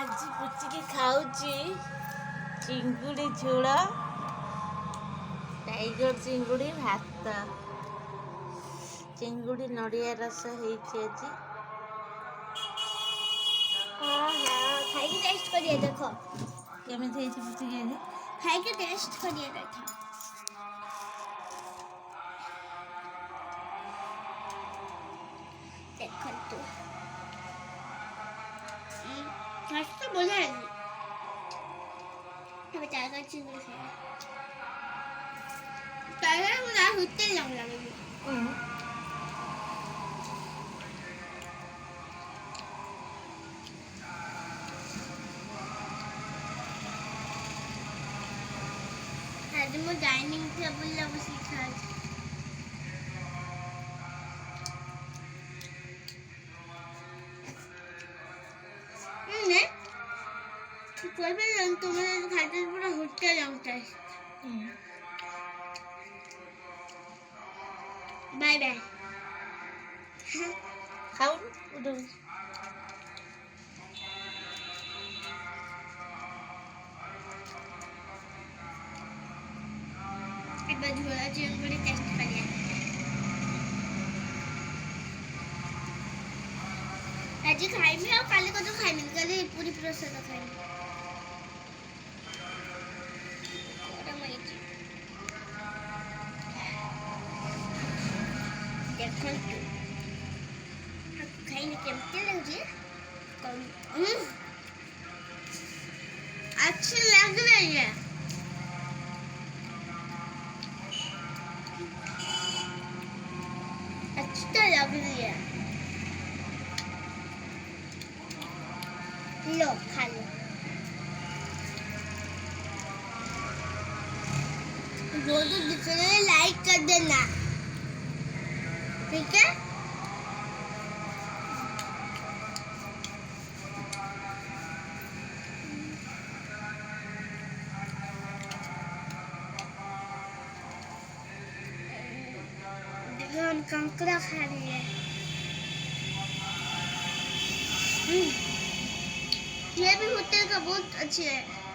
ଆଜି ପୁଚିକି ଖାଉଛି ଚିଙ୍ଗୁଡ଼ି ଝୋଳ, ଟାଇଗର ଚିଙ୍ଗୁଡ଼ି ଭାତ, ଚିଙ୍ଗୁଡ଼ି ନଡ଼ିଆ ରସ ହେଇଛି ଆଜି। ଖାଇକି ଟେଷ୍ଟ କରିଏ ଦେଖ କେମିତି ହେଇଛି ପୁଚିକି ଆଜି। ଖାଇକି ଟେଷ୍ଟ କରିଏ ଦେଖ। ଦେଖନ୍ତୁ ତ ବଢ଼ିଆ ହେଇଛି। ଏବେ ଟାଇଗର ଚିଙ୍ଗୁଡ଼ି ଖାଇବା। ଟାଇଗର ମୁଁ ନା ହୁତେ ଲାଗୁଛି। ଆଜି ମୁଁ ଡାଇନିଂ ଟେବୁଲରେ ବସିକି ଖାଉଛି। तुम्हें खाते पूरा हुट्टे लगता है। Bye bye. खाऊ उधर ଏବେ ଝୋଳ ଚିଙ୍ଗୁଡ଼ି ଟେଷ୍ଟ କରିବା। ଆଜି ଖାଇବି ଆଉ କାଲି କଣ ଖାଇବିନି, କାଲି ପୁରୀ ପ୍ରସାଦ ଖାଇବି। ଦେଖନ୍ତୁ ଖାଇଲେ କେମିତି ଲାଗୁଛି। अच्छी लग रही है। अच्छी तो लग रही है। लो खा लो। जो जो दिख रहे हैं लाइक कर देना, ठीक है। हम कंकड़ा खा रहे हैं। ये भी होटल का बहुत अच्छी है।